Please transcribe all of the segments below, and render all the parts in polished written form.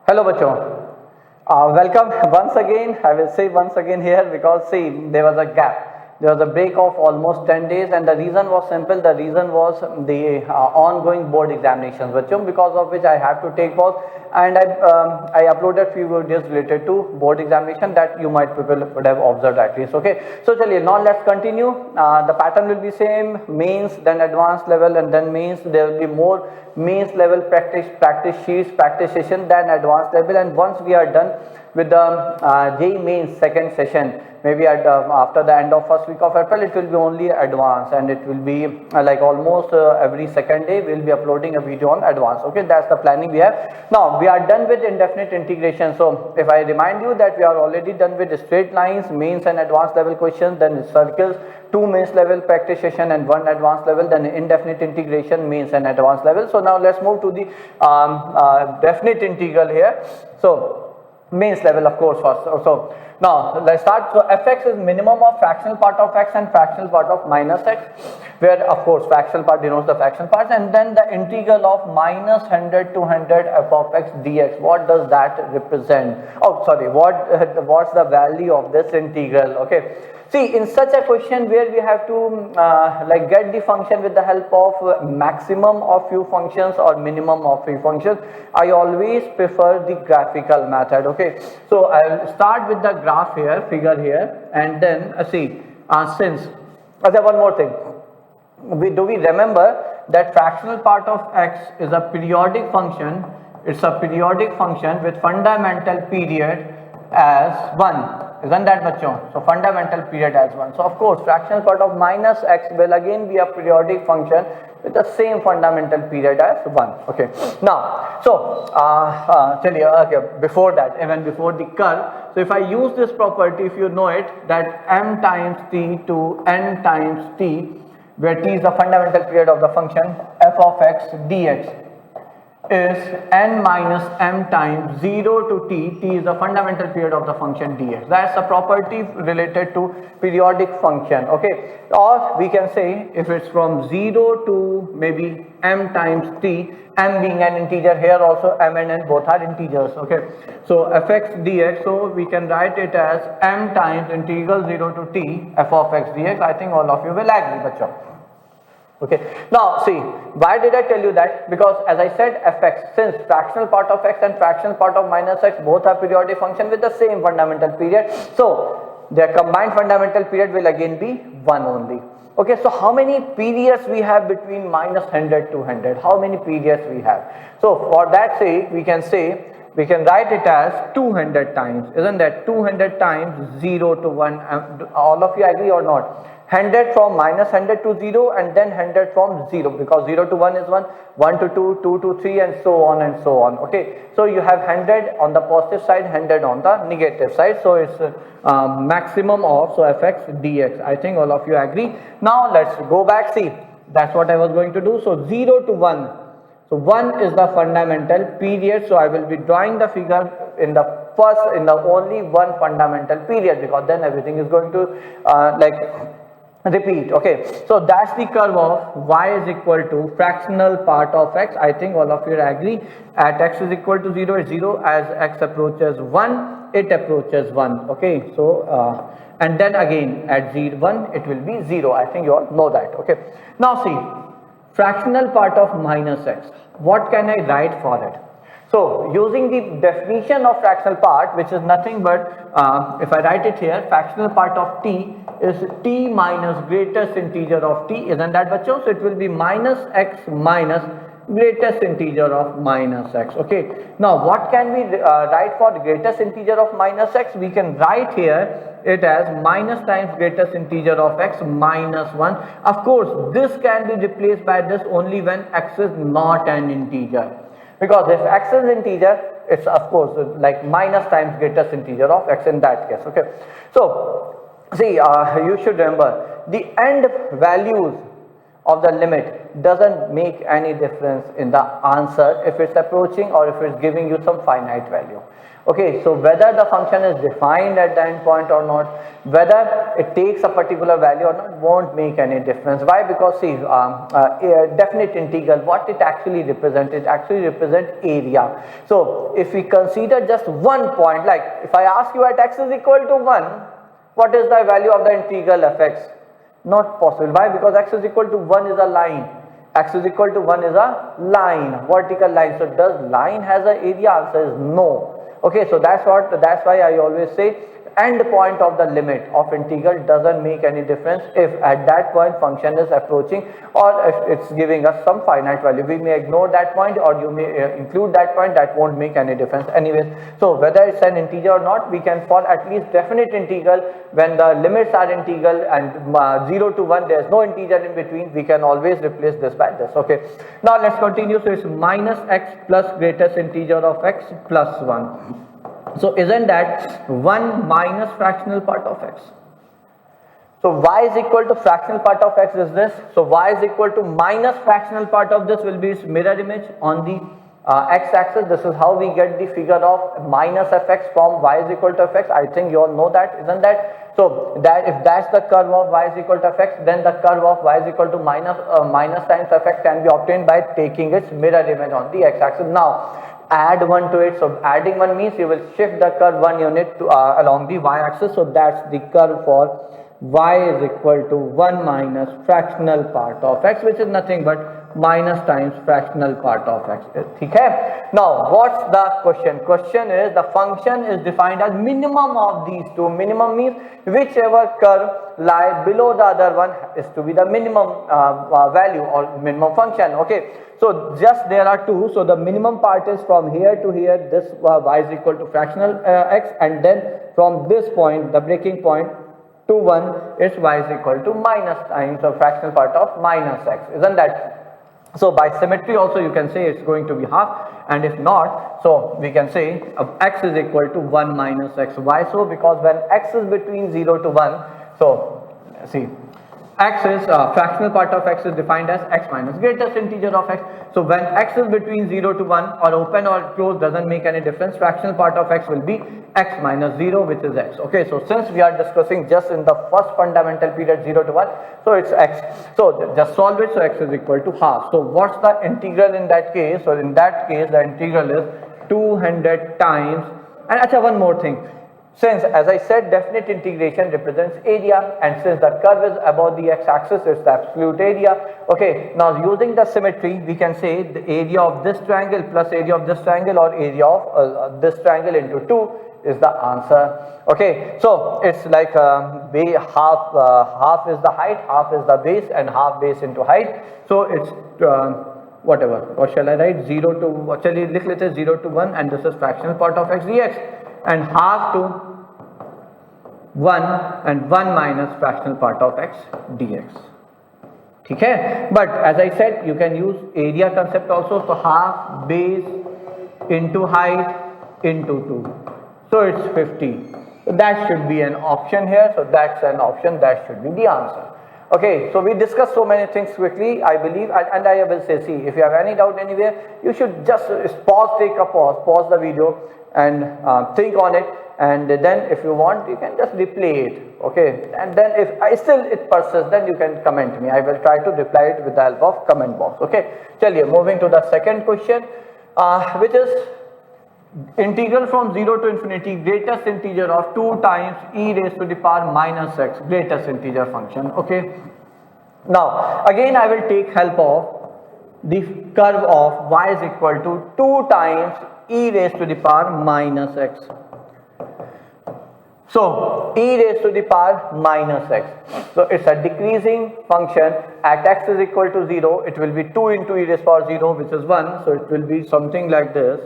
Hello, bachcho. Welcome once again. I will say once again here because see, there was a gap. There was a break of almost 10 days, and the reason was simple. The reason was the ongoing board examinations, bachcho, because of which I have to take pause. And I uploaded few videos related to board examination that you might people would have observed at least. Okay, so chaliye, now let's continue. The pattern will be same: mains, then advanced level, and then mains. There will be more mains level practice sheets, practice session, then advanced level. And once we are done with the JEE mains second session, maybe after the end of first week of April, it will be only advanced, and it will be like almost every second day we will be uploading a video on advanced. Okay, that's the planning we have. Now we are done with indefinite integration. So if I remind you that we are already done with straight lines, mains and advanced level questions, then circles, 2 mains level practice session and 1 advanced level, then indefinite integration, mains and advanced level. So now let's move to the definite integral here. So mains level, of course, first. So now let's start. So fx is minimum of fractional part of x and fractional part of minus x, where of course fractional part denotes the fraction parts, and then the integral of minus 100 to 100 f of x dx. What does that represent? Oh, sorry, what's the value of this integral? Okay, see, in such a question where we have to like get the function with the help of maximum of few functions or minimum of few functions, I always prefer the graphical method. Okay, so I'll start with the graph here, figure here, and then see, since one more thing, do we remember that fractional part of x is a periodic function? It's a periodic function with fundamental period as 1. Isn't that, bachcho? So fundamental period as 1. So of course fractional part of minus x will again be a periodic function with the same fundamental period as 1. Okay, now so okay, before that, even before the curve, so if I use this property, if you know it, that m times t to n times t, where t is the fundamental period of the function, f of x dx is n minus m times 0 to t. T is the fundamental period of the function dx. That's a property related to periodic function. Okay, or we can say if it's from 0 to maybe m times t, m being an integer, here also m and n both are integers. Okay, so fx dx, so we can write it as m times integral 0 to t f of x dx. I think all of you will agree, bachcho. Okay, now see, why did I tell you that? Because as I said, fx, since fractional part of x and fractional part of minus x both are periodic function with the same fundamental period, so their combined fundamental period will again be 1 only. Okay, so how many periods we have between minus 100 to 100? How many periods we have? So for that sake, we can say, we can write it as 200 times. Isn't that 200 times 0 to 1? All of you agree or not? 100 from minus 100 to 0, and then 100 from 0, because 0 to 1 is 1, 1 to 2, 2 to 3, and so on and so on. Okay, so you have 100 on the positive side, 100 on the negative side. So it's maximum of, so fx dx. I think all of you agree. Now let's go back. See, that's what I was going to do. So 0 to 1. So 1 is the fundamental period. So I will be drawing the figure in the first, in the only one fundamental period, because then everything is going to repeat. Okay, so that's the curve of y is equal to fractional part of x. I think all of you agree. At x is equal to 0, it's 0. As x approaches 1, it approaches 1. Okay, so and then again at 0, 1, it will be 0. I think you all know that. Okay, now see, fractional part of minus x. What can I write for it? So using the definition of fractional part, which is nothing but, if I write it here, fractional part of t is t minus greatest integer of t. Isn't that, bachcho? So it will be minus x minus greatest integer of minus x. Okay, now what can we write for the greatest integer of minus x? We can write here it as minus times greatest integer of x minus 1. Of course, this can be replaced by this only when x is not an integer. Because if x is integer, it's of course like minus times greatest integer of x in that case. Okay, so see, you should remember the end values of the limit doesn't make any difference in the answer if it's approaching or if it's giving you some finite value. Okay, so whether the function is defined at the endpoint or not, whether it takes a particular value or not, won't make any difference. Why? Because see, a definite integral, what it actually represents, it actually represents area. So if we consider just one point, like if I ask you at x is equal to 1, what is the value of the integral of x? Not possible. Why? Because x is equal to 1 is a line. X is equal to 1 is a line, vertical line. So does line has an area? Answer is no. Okay, so that's why I always say end point of the limit of integral doesn't make any difference if at that point function is approaching or if it's giving us some finite value. We may ignore that point or you may include that point, that won't make any difference anyways. So whether it's an integer or not, we can for at least definite integral when the limits are integral and 0 to 1 there's no integer in between, we can always replace this by this. Okay, now let's continue. So it's minus x plus greatest integer of x plus 1. So isn't that 1 minus fractional part of x? So y is equal to fractional part of x is this. So y is equal to minus fractional part of this will be its mirror image on the x-axis. This is how we get the figure of minus fx from y is equal to fx. I think you all know that, isn't that? So that if that's the curve of y is equal to fx, then the curve of y is equal to minus times fx can be obtained by taking its mirror image on the x-axis. Now add 1 to it. So adding 1 means you will shift the curve 1 unit to, along the y-axis. So that's the curve for y is equal to 1 minus fractional part of x, which is nothing but minus times fractional part of x. Okay? Now what's the question? Question is the function is defined as minimum of these two. Minimum means whichever curve lie below the other one is to be the minimum value or minimum function. Okay, so just there are two. So the minimum part is from here to here, this y is equal to fractional x, and then from this point, the breaking point to 1 is y is equal to minus times the fractional part of minus x, isn't that? So by symmetry also you can say it's going to be half, and if not, so we can say x is equal to 1 minus x. Why so? Because when x is between 0 to 1, so see, x is fractional part of x is defined as x minus greatest integer of x. So when x is between 0 to 1 or open or closed doesn't make any difference, fractional part of x will be x minus 0, which is x. Okay, so since we are discussing just in the first fundamental period 0 to 1, so it's x. So just solve it. So x is equal to half. So what's the integral in that case? So in that case the integral is 200 times, and actually one more thing. Since, as I said, definite integration represents area, and since the curve is above the x-axis, it's the absolute area. Okay, now using the symmetry, we can say the area of this triangle plus area of this triangle, or area of this triangle into 2 is the answer. Okay, so it's like half is the height, half is the base, and half base into height. So it's whatever, what shall I write? 0 to, actually let's say 0 to 1, and this is fractional part of x dx, and half to 1 and 1 minus fractional part of x dx. Okay, but as I said, you can use area concept also. So half base into height into 2, so it's 50. So that should be an option here. So that's an option, that should be the answer. Okay, so we discussed so many things quickly, I believe, and I will say, see, if you have any doubt anywhere, you should just pause, take a pause the video and think on it, and then if you want you can just replay it. Okay, and then if it persists, then you can comment me. I will try to reply it with the help of comment box. Okay, chaliye, moving to the second question, which is integral from 0 to infinity greatest integer of 2 times e raised to the power minus x, greatest integer function. Okay, now again I will take help of the curve of y is equal to 2 times e raised to the power minus x. So e raised to the power minus x, so it's a decreasing function. At x is equal to 0, it will be 2 into e raised to the power 0, which is 1, so it will be something like this,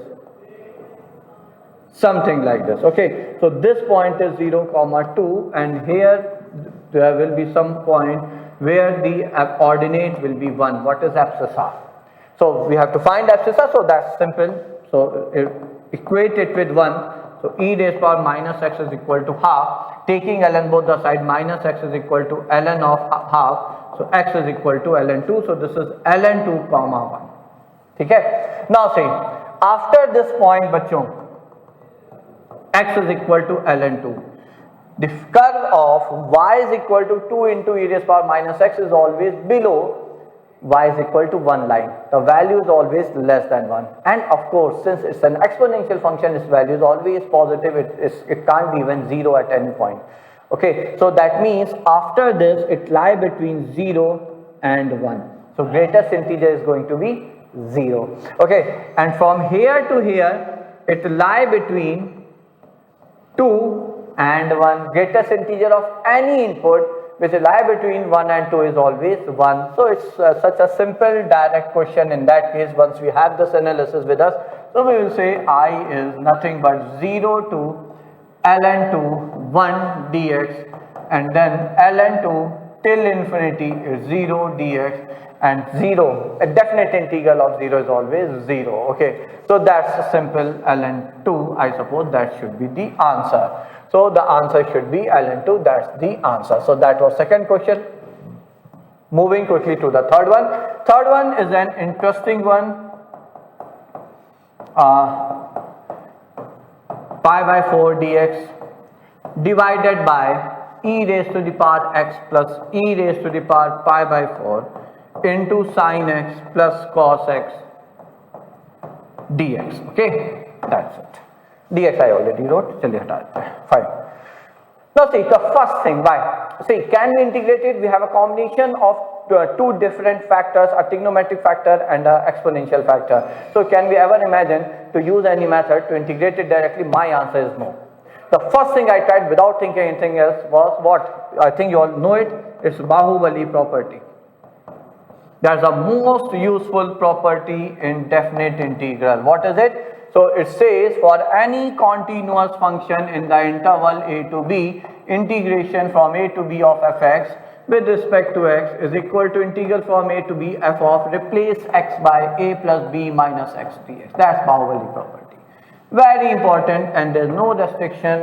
okay. So this point is 0 comma 2, and here there will be some point where the ordinate will be 1. What is abscissa? So we have to find abscissa, so that's simple. So equate it with 1, So e raised power minus x is equal to half. Taking ln both the side, minus x is equal to ln of half. So x is equal to ln 2. So this is ln 2 comma 1. Okay. Now see, after this point बच्चों x is equal to ln 2. The curve of y is equal to 2 into e raised power minus x is always below y is equal to 1 line. The value is always less than 1. And of course, since it's an exponential function, its value is always positive. It can't be even 0 at any point. Okay, so that means after this, it lie between 0 and 1. So greatest integer is going to be 0. Okay, and from here to here, it lie between 2 and 1. Greatest integer of any input which lie between 1 and 2 is always 1. So it's such a simple direct question in that case. Once we have this analysis with us, so we will say I is nothing but 0 to ln 2 1 dx, and then ln 2 till infinity is 0 dx, and 0, a definite integral of 0 is always 0. Okay, so that's a simple ln 2. I suppose that should be the answer. So the answer should be ln 2. That's the answer. So that was second question. Moving quickly to the third one. Third one is an interesting one. Pi by 4 dx divided by e raised to the power x plus e raised to the power pi by 4 into sin x plus cos x dx. Okay, that's it. Dx I already wrote. Chaliye hata dete hain. Fine. Now see, the first thing, why? See, can we integrate it? We have a combination of two different factors, a trigonometric factor and an exponential factor. So can we ever imagine to use any method to integrate it directly? My answer is no. The first thing I tried without thinking anything else was what? I think you all know it. It's Bahubali property. That's the most useful property in definite integral. What is it? So it says for any continuous function in the interval a to b, integration from a to b of fx with respect to x is equal to integral from a to b f of replace x by a plus b minus x dx. That's Bahubali property. Very important, and there is no restriction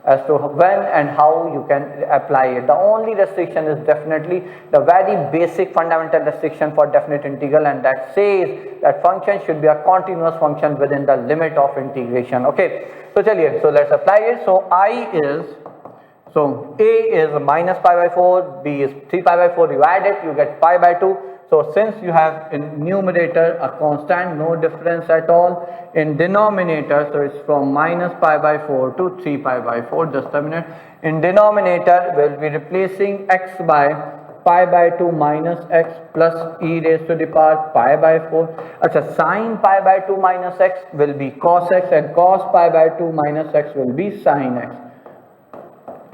as to when and how you can apply it. The only restriction is definitely the very basic fundamental restriction for definite integral, and that says that function should be a continuous function within the limit of integration. Okay, so chaliye, so let's apply it. So I is, so a is minus pi by 4, b is 3 pi by 4, you add it, you get pi by 2. So since you have in numerator a constant, no difference at all. In denominator, so it's from minus pi by 4 to 3 pi by 4, just a minute. In denominator, we'll be replacing x by pi by 2 minus x plus e raised to the power pi by 4. Achha, sin pi by 2 minus x will be cos x, and cos pi by 2 minus x will be sin x.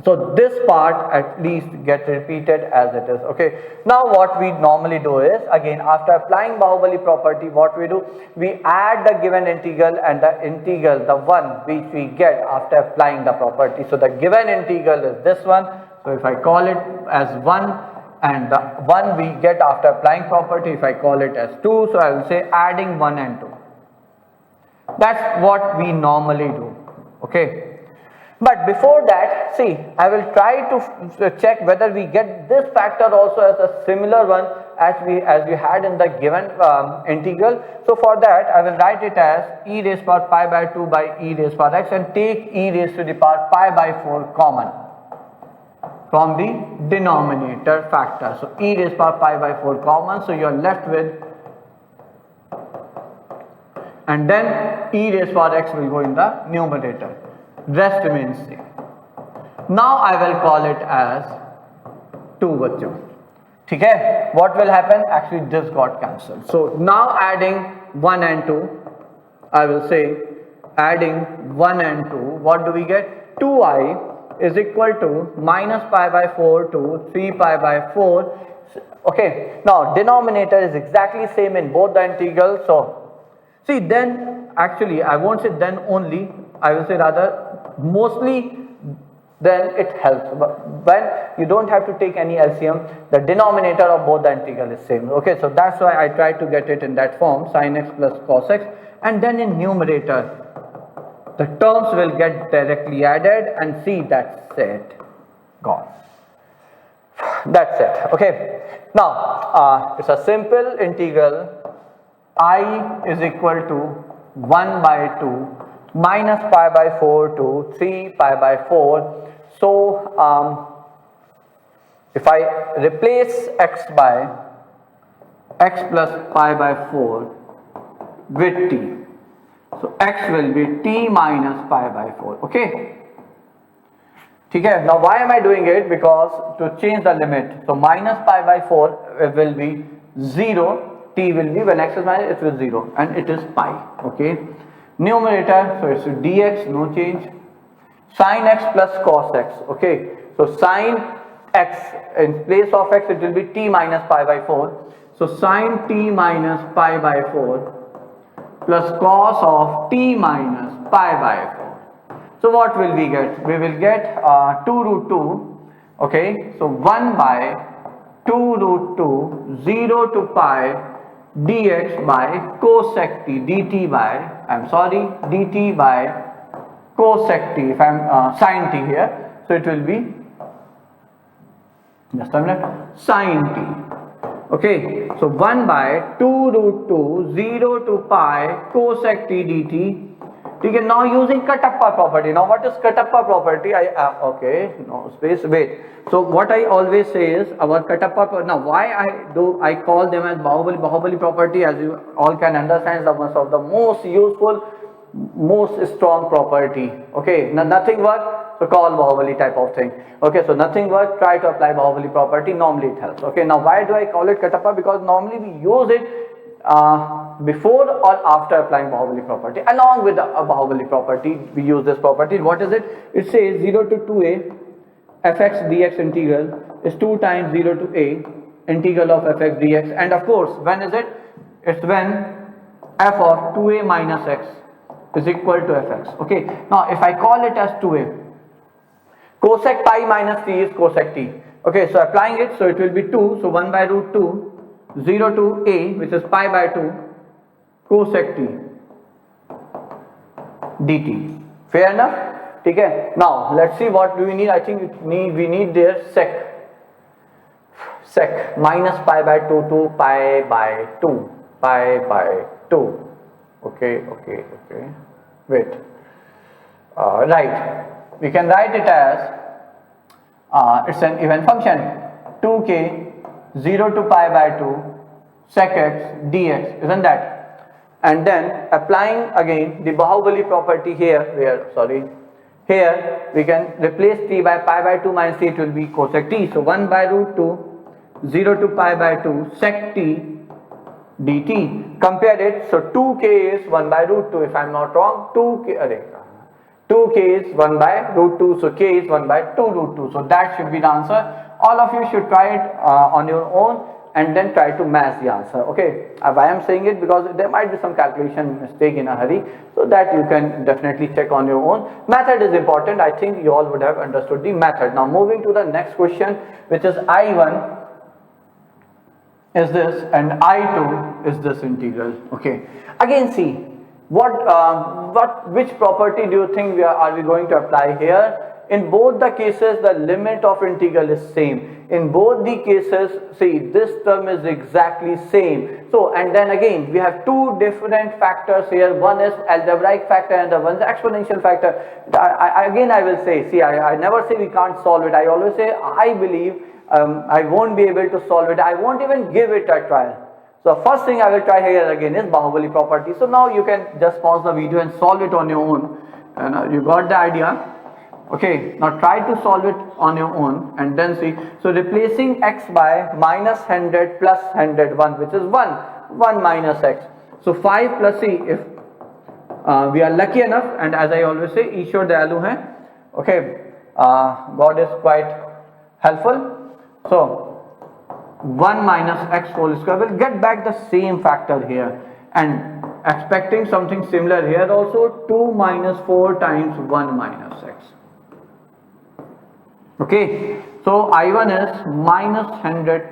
So this part at least gets repeated as it is. Okay. Now what we normally do is, again after applying Bahubali property, what we do, we add the given integral and the integral, the one which we get after applying the property. So the given integral is this one. So if I call it as 1, and the one we get after applying property, if I call it as 2, so I will say adding 1 and 2. That's what we normally do. Okay. But before that, see, I will try to check whether we get this factor also as a similar one as we had in the given integral. So for that, I will write it as e raised power pi by 2 by e raised power x, and take e raised to the power pi by 4 common from the denominator factor. So e raised power pi by 4 common, so you are left with, and then e raised power x will go in the numerator. Rest remains same. Now I will call it as 2 बच्चों. ठीक है? What will happen? Actually this got cancelled. So now adding 1 and 2, I will say adding 1 and 2, what do we get? 2i is equal to minus pi by 4 to 3 pi by 4. Okay, now denominator is exactly same in both the integrals. So see, then actually I won't say then only, I will say rather mostly then it helps. But when you don't have to take any LCM, the denominator of both the integral is same. Okay, so that's why I try to get it in that form, sin x plus cos x, and then in numerator the terms will get directly added, and see, that's it, gone. That's it. Okay. Now it's a simple integral. I is equal to 1 by 2 minus pi by 4 to 3 pi by 4. So if I replace x by x plus pi by 4 with t, so x will be t minus pi by 4. Okay. Okay. Now why am I doing it? Because to change the limit, so minus pi by 4 it will be 0, t will be, when x is minus, it will be 0, and it is pi. Okay. Numerator, so it's dx, no change. Sin x plus cos x. Okay. So sin x, in place of x it will be t minus pi by 4. So sin t minus pi by 4 plus cos of t minus pi by 4. So what will we get? We will get 2 root 2. Okay. So 1 by 2 root 2 0 to pi dx by cosec t dt by, dt by cosec t, if I am sin t here, so it will be, just a minute, sin t. Okay, so 1 by 2 root 2 0 to pi cosec t dt. Okay, now using Katappa property. Now what is Katappa property? Okay, no space, wait. So what I always say is our Katappa, now why I call them as Bahubali property, as you all can understand, the one of the most useful, most strong property. Okay, now nothing work, so call Bahubali type of thing. Okay, so nothing work, try to apply Bahubali property, normally it helps. Okay, now why do I call it Katappa? Because normally we use it before or after applying Bahubali property. Along with the Bahubali property, we use this property. What is it? It says 0 to 2a fx dx integral is 2 times 0 to a integral of fx dx, and of course, when is it? It's when f of 2a minus x is equal to fx. Okay, now if I call it as 2a, cosec pi minus t is cosec t. Okay, so applying it, so it will be 2, so 1 by root 2 0 to a, which is pi by 2 cosec t dt. Fair enough? Okay. Now let's see what do we need. I think we need there sec minus pi by 2 to pi by 2. Okay. Wait. Right. We can write it as it's an even function, 2k 0 to pi by 2 sec x dx, isn't that? And then applying again the Bahubali property here, here we can replace t by pi by 2 minus t, it will be cosec t. So 1 by root 2 0 to pi by 2 sec t dt. Compare it, so 2k is 1 by root 2, if I am not wrong. 2k is 1 by root 2, so k is 1 by 2 root 2. So that should be the answer. All of you should try it on your own and then try to match the answer. Okay, why I am saying it? Because there might be some calculation mistake in a hurry, so that you can definitely check on your own. Method is important. I think you all would have understood the method. Now moving to the next question, which is I1 is this and I2 is this integral. Okay, again see which property do you think are we going to apply here? In both the cases, the limit of integral is same. In both the cases, see, this term is exactly same. So, and then again, we have two different factors here. One is algebraic factor and the one is exponential factor. I will say, see, I never say we can't solve it. I always say, I believe I won't be able to solve it. I won't even give it a trial. So, first thing I will try here again is Bahubali property. So, now you can just pause the video and solve it on your own. And you got the idea. Okay, now try to solve it on your own and then see. So replacing x by minus 100 plus 101, which is 1 minus x. So 5 plus c, if we are lucky enough, and as I always say, Ishwar dayalu hai. Okay, God is quite helpful. So 1 minus x whole square will get back the same factor here, and expecting something similar here also, 2 minus 4 times 1 minus x. Okay, so I1 is minus 100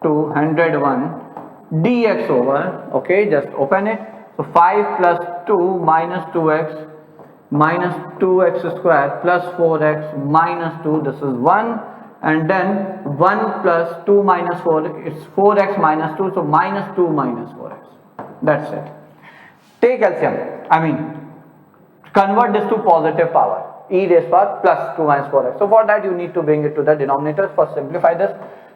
to 101 dx over, okay, just open it. So 5 plus 2 minus 2x minus 2x square plus 4x minus 2, this is 1, and then 1 plus 2 minus 4, it's 4x minus 2, so minus 2 minus 4x. That's it. Take LCM, I mean convert this to positive power, e raised power plus 2 minus 4x. So for that you need to bring it to the denominator. First simplify this.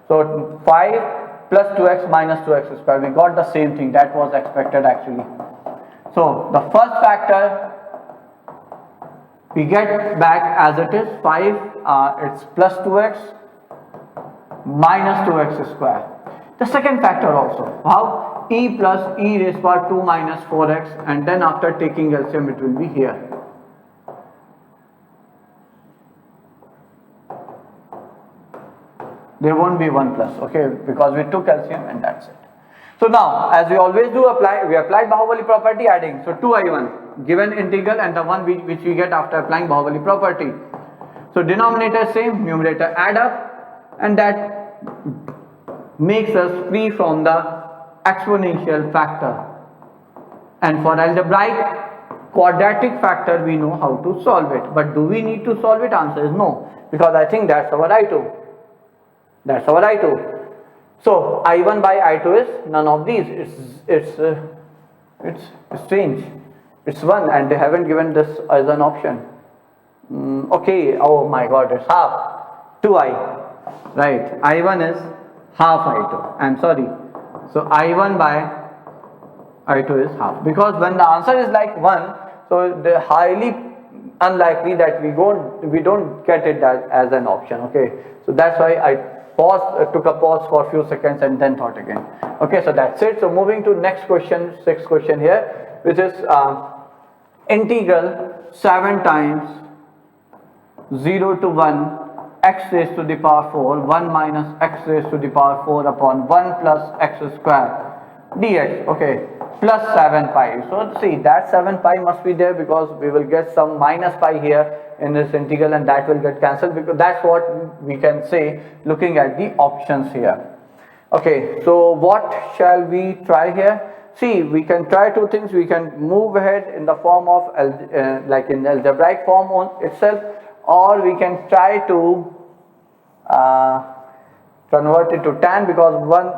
So 5 plus 2x minus 2x square, we got the same thing that was expected actually. So the first factor we get back as it is 5, it's plus 2x minus 2x square. The second factor also, how? E plus e raised power 2 minus 4x, and then after taking LCM it will be here. There won't be 1 plus, okay, because we took LCM and that's it. So now, as we always do, we applied Bahubali property adding. So 2i1 given integral and the one which we get after applying Bahubali property. So denominator same, numerator add up, and that makes us free from the exponential factor. And for algebraic quadratic factor we know how to solve it. But do we need to solve it? Answer is no, because I think that's our I2. That's our I2. So I1 by I2 is none of these. It's strange. It's 1 and they haven't given this as an option. Okay, oh my god, it's half 2i, right? I1 is half I2. I'm sorry. So I1 by I2 is half, because when the answer is like 1, so they're highly unlikely that we don't get it as an option. Okay, so that's why I took a pause for a few seconds and then thought again. Okay, so that's it. So moving to next question, sixth question here, which is integral 7 times 0 to 1 x raised to the power 4 1 minus x raised to the power 4 upon 1 plus x square dx. Okay, plus 7 pi. So see, that 7 pi must be there because we will get some minus pi here in this integral and that will get cancelled, because that's what we can say looking at the options here. Okay, so what shall we try here? See, we can try two things. We can move ahead in the form of like in algebraic form on itself, or we can try to convert it to tan, because one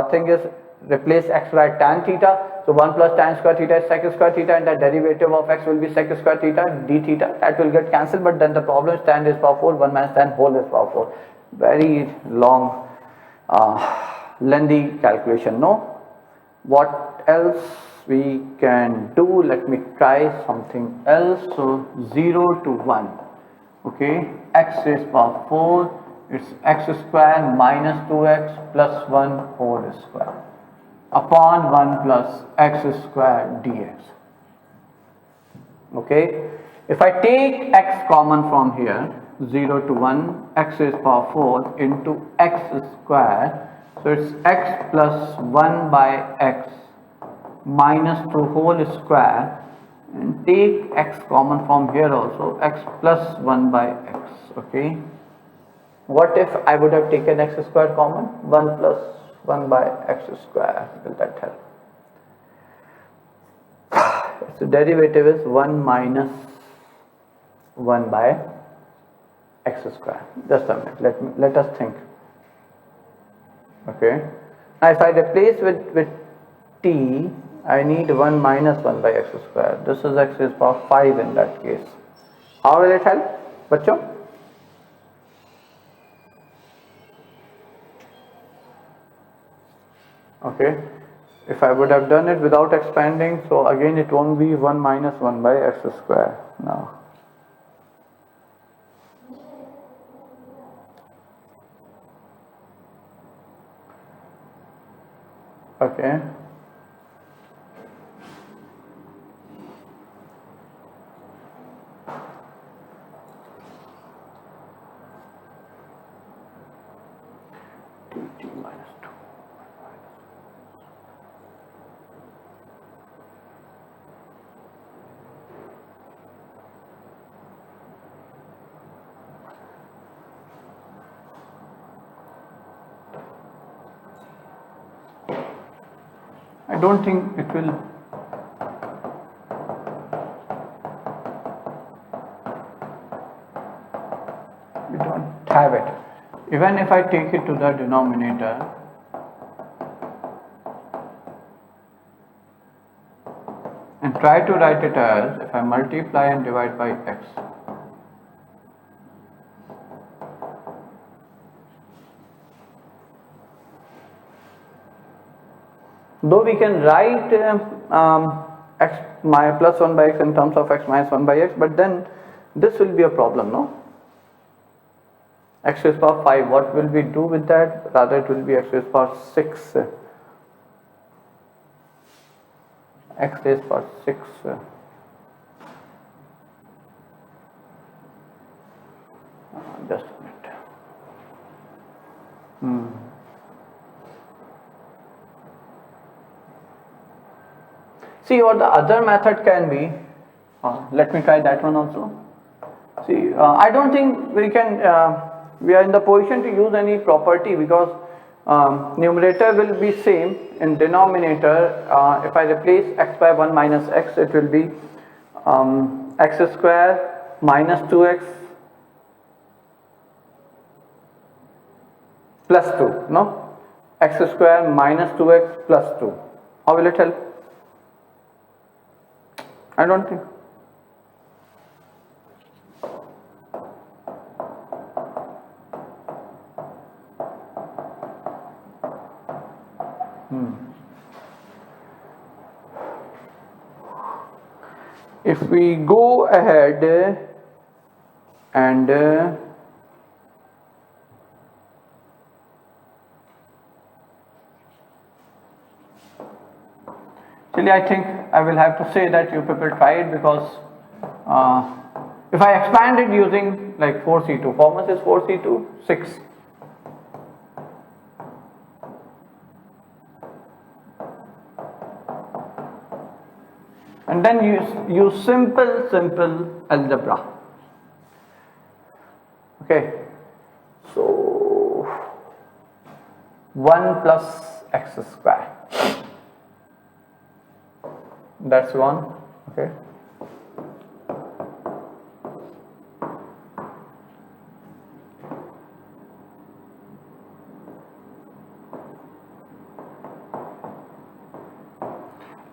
thing is replace x by tan theta. So 1 plus tan square theta is sec square theta, and the derivative of x will be sec square theta d theta. That will get cancelled, but then the problem is tan raised power 4 1 minus tan whole raised power 4. Very long lengthy calculation. No, what else we can do? Let me try something else. So 0 to 1, okay, x raised power 4, it's x square minus 2x plus 1 whole square upon 1 plus x square dx. Okay, if I take x common from here, 0 to 1, x raised power 4 into x square, so it's x plus 1 by x minus 2 whole square, and take x common from here also, x plus 1 by x. Okay, what if I would have taken x square common? 1 plus 1 by x square, will that help? So derivative is 1 minus 1 by x square. Just a minute, let us think. Okay, now if I replace with t, I need 1 minus 1 by x square. This is x raised power 5 in that case. How will it help, bachcho? Okay, if I would have done it without expanding, so again it won't be 1 minus 1 by x square now. Okay, t minus 2. I don't think it will. we don't have it. Even if I take it to the denominator, and try to write it as if I multiply and divide by x. Though we can write x plus 1 by x in terms of x minus 1 by x, but then this will be a problem, no? X raised to power 5, what will we do with that? Rather it will be x raised to power 6. X raised to power 6. Just a minute. See, or the other method can be, let me try that one also. See, I don't think we can, we are in the position to use any property, because numerator will be same. In denominator, if I replace x by 1 minus x, it will be x square minus 2x plus 2, no? X square minus 2x plus 2. How will it help? I don't think. If we go ahead and actually, I think I will have to say that you people try it, because if I expand it using like 4c2, formula is 4c2, 6. And then use simple algebra. Okay, so 1 plus x square. That's 1. Okay.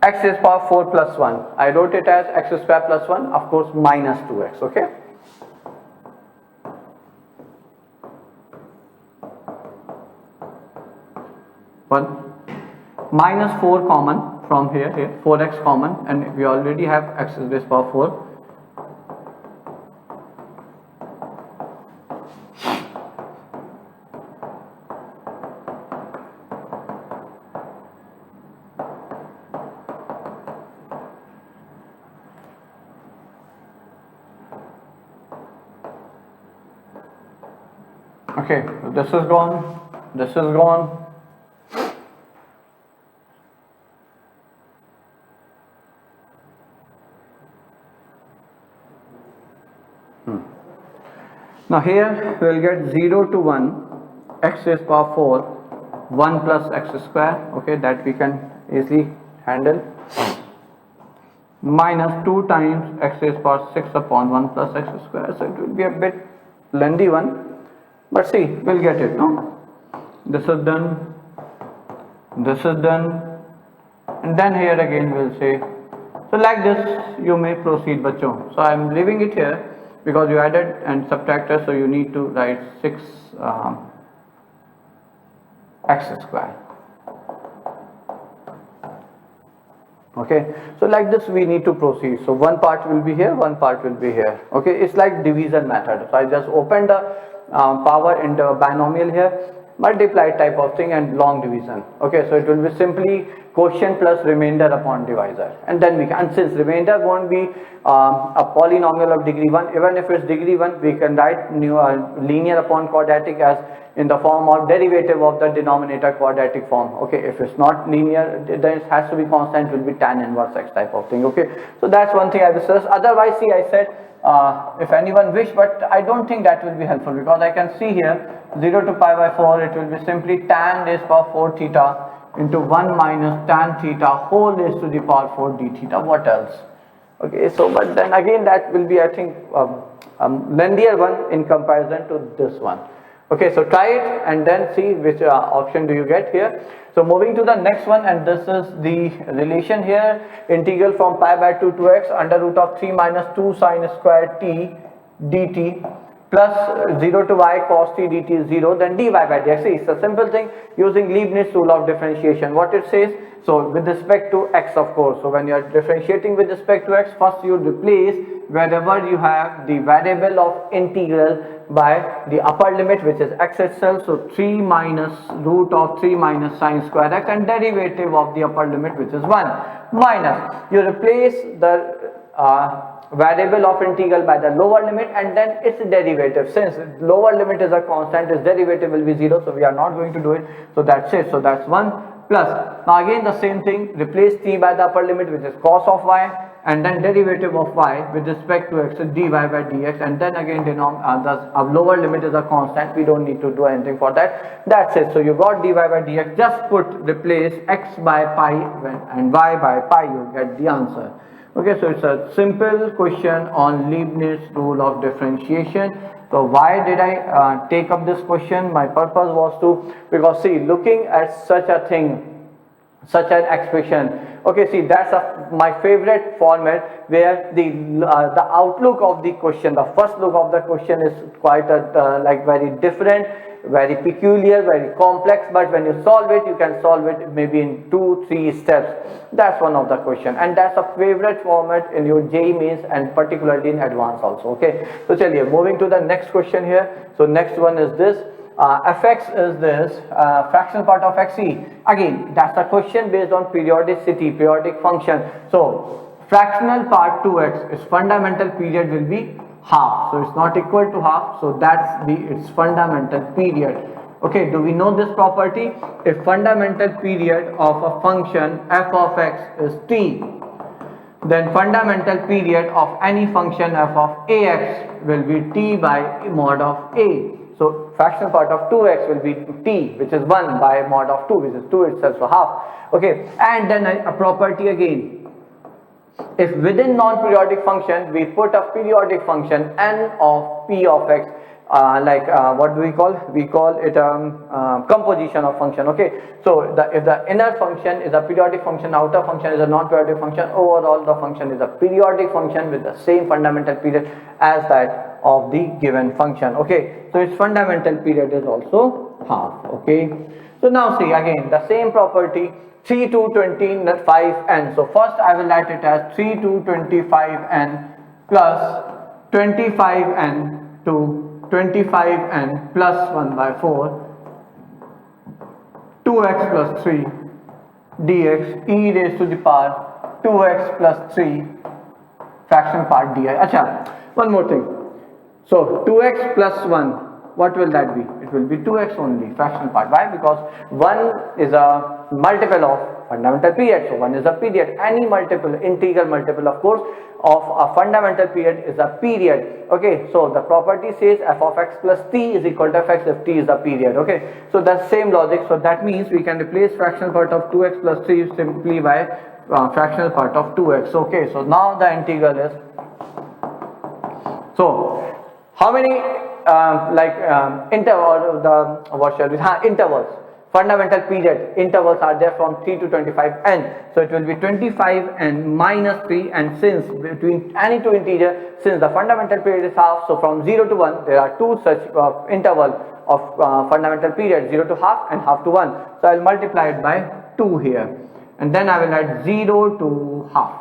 X is power 4 plus 1. I wrote it as x square plus 1, of course minus 2x, okay. Minus 4 common from here, 4x common, and we already have x raised power 4. Okay, so this is gone, this is gone. Now here we will get 0 to 1, x raised power 4, 1 plus x square, okay, that we can easily handle, minus 2 times x raised power 6 upon 1 plus x square, so it will be a bit lengthy one. But see, we'll get it, no? This is done, this is done, and then here again we'll say, so like this you may proceed, bachcho. So I am leaving it here because you added and subtracted, so you need to write 6 x square. Okay, so like this we need to proceed. So one part will be here, one part will be here. Okay, it's like division method. So I just opened the power into a binomial here, multiply type of thing, and long division. Okay, so it will be simply quotient plus remainder upon divisor, and then we can, and since remainder won't be a polynomial of degree 1, even if it's degree 1, we can write linear upon quadratic as in the form of derivative of the denominator quadratic form. Okay, if it's not linear, then it has to be constant, will be tan inverse x type of thing. Okay, so that's one thing I discussed. Otherwise, see, I said if anyone wish, but I don't think that will be helpful, because I can see here 0 to pi by 4, it will be simply tan raised power 4 theta into 1 minus tan theta whole raised to the power 4 d theta. What else? Okay, so but then again that will be, I think, lengthier one in comparison to this one. Okay, so try it and then see which option do you get here. So moving to the next one, and this is the relation here. Integral from pi by 2 to x under root of 3 minus 2 sine square t dt plus 0 to y cos t dt is 0, then dy by dx. See, it's a simple thing using Leibniz rule of differentiation. What it says, so with respect to x, of course, so when you are differentiating with respect to x, first you replace wherever you have the variable of integral by the upper limit, which is x itself. So 3 minus root of 3 minus sine square x, and derivative of the upper limit, which is 1, minus you replace the variable of integral by the lower limit and then its derivative. Since lower limit is a constant, its derivative will be 0, so we are not going to do it. So that's it. So that's 1 plus. Now again the same thing, replace t by the upper limit, which is cos of y, and then derivative of y with respect to x is dy by dx, and then again the lower limit is a constant, we don't need to do anything for that. That's it. So you got dy by dx, just replace x by pi and y by pi, you get the answer. Okay, so it's a simple question on Leibniz rule of differentiation. So why did I take up this question? My purpose was to, because see, looking at such a thing, such an expression, okay, see, that's my favorite format, where the outlook of the question, the first look of the question is quite like very different, very peculiar, very complex, but when you solve it, you can solve it maybe in 2-3 steps. That's one of the question, and that's a favorite format in your JEE mains and particularly in advanced also. Okay, so chaliye, moving to the next question here. So next one is this, fx is this fractional part of xe. Again, that's a question based on periodicity, periodic function. So fractional part 2x, its fundamental period will be half, so it's not equal to half, so that's its fundamental period. Okay, do we know this property? If fundamental period of a function f of x is t, then fundamental period of any function f of ax will be t by mod of a. So fractional part of 2x will be t, which is 1 by mod of 2, which is 2 itself, so half. Okay, and then a property again. If within non-periodic function we put a periodic function n of p of x, what do we call? We call it composition of function. Okay, so if the inner function is a periodic function, outer function is a non-periodic function, overall the function is a periodic function with the same fundamental period as that of the given function. Okay, so its fundamental period is also half. Okay, so now see again the same property, 3 to 25n. So first I will write it as 3 to 25n plus 25n to 25n plus 1 by 4 2x plus 3 dx e raised to the power 2x plus 3 fraction part di. Acha, one more thing. So 2x plus 1, what will that be? It will be 2x only, fractional part. Why? Because 1 is a multiple of fundamental period, so 1 is a period. Any multiple, integral multiple of course, of a fundamental period is a period. Okay, so the property says f of x plus t is equal to fx if t is a period. Okay, so that's same logic. So that means we can replace fractional part of 2x plus 3 simply by fractional part of 2x. Okay, so now the integral is, so how many intervals, fundamental period intervals are there from 3 to 25n. So it will be 25n minus 3, and since between any two integer, since the fundamental period is half, so from 0 to 1 there are two such interval of fundamental period, 0 to half and half to 1. So I will multiply it by 2 here, and then I will add 0 to half.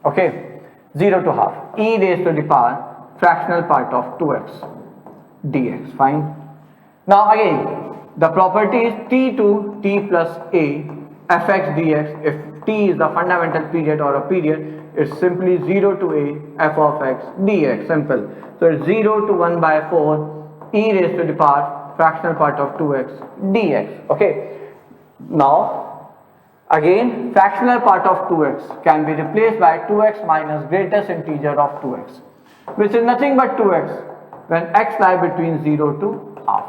Okay, 0 to half, e raised to the power fractional part of 2x dx. Fine. Now again the property is t to t plus a fx dx. If t is the fundamental period or a period, it's simply 0 to a f of x dx. Simple. So it's 0 to 1 by 4 e raised to the power fractional part of 2x dx. Okay, now again fractional part of 2x can be replaced by 2x minus greatest integer of 2x, which is nothing but 2x when x lie between 0 to half.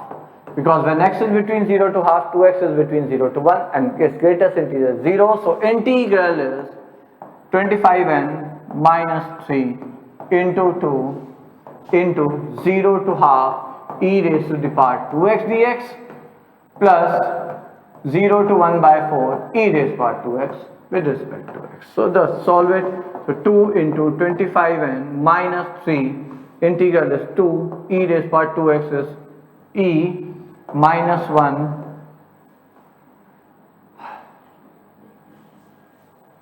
Because when x is between 0 to half, 2x is between 0 to 1 and its greatest integer is 0. So integral is 25n minus 3 into 2 into 0 to half e raised to the power 2x dx plus 0 to 1 by 4 e raised to power 2x with respect to x. So just solve it. So 2 into 25n minus 3 integral is 2 e raised to power 2x is e minus 1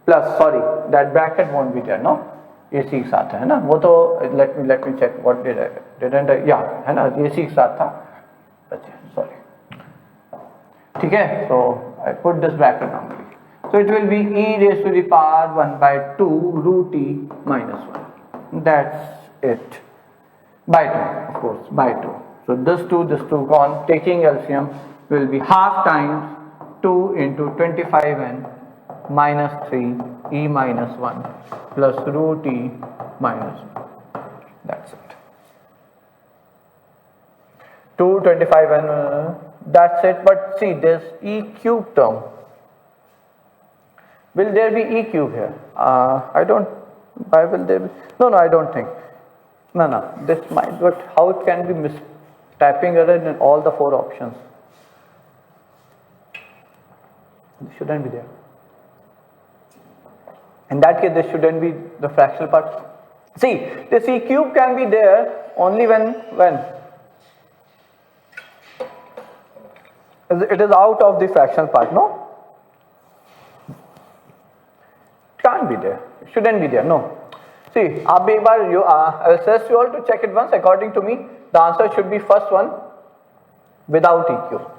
plus, sorry, that bracket won't be there, no? ये सी के साथ है ना, वो तो let me check what didn't I, yeah, है ना, ये सी के साथ था, अच्छा, sorry, ठीक है, so I put this bracket normally, so it will be e raised to the power 1 by 2 root e minus 1, that's it, by 2, of course, by 2, so this 2 gone, taking LCM will be half times 2 into 25n minus 3 e minus 1 plus root e minus 1. That's it. 225 and that's it. But see, there's e cube term. Will there be e cube here? I don't. Why will there be? No, I don't think. No. This might. But how it can be typing error in all the 4 options? It shouldn't be there. In that case, this shouldn't be the fractional part. See, the c cube can be there only when it is out of the fractional part, no? It can't be there. It shouldn't be there, no. See, I will suggest you all to check it once. According to me, the answer should be first one without e cube.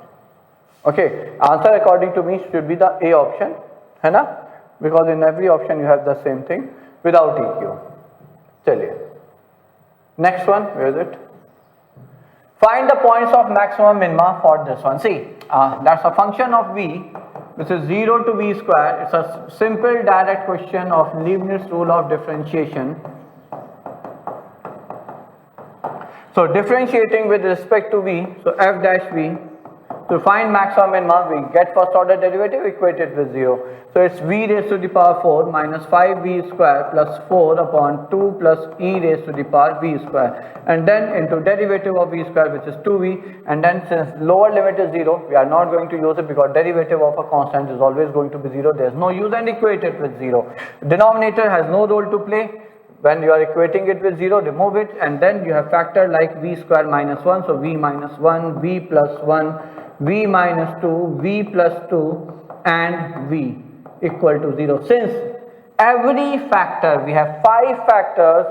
Okay, answer according to me should be the A option, है ना? Because in every option you have the same thing without EQ. Chaliye. Next one, where is it? Find the points of maximum minima for this one. See, that's a function of v, which is 0 to v square. It's a simple direct question of Leibniz rule of differentiation. So differentiating with respect to v, so f dash v. To find maximum minima, we get first order derivative, equate it with 0. So it's v raised to the power 4 minus 5v square plus 4 upon 2 plus e raised to the power v square. And then into derivative of v square, which is 2v. And then since lower limit is 0, we are not going to use it because derivative of a constant is always going to be 0. There is no use, and equate it with 0. Denominator has no role to play. When you are equating it with 0, remove it, and then you have factor like v square minus 1. So v minus 1, v plus 1, v minus 2, v plus 2, and v equal to 0. Since every factor, we have 5 factors,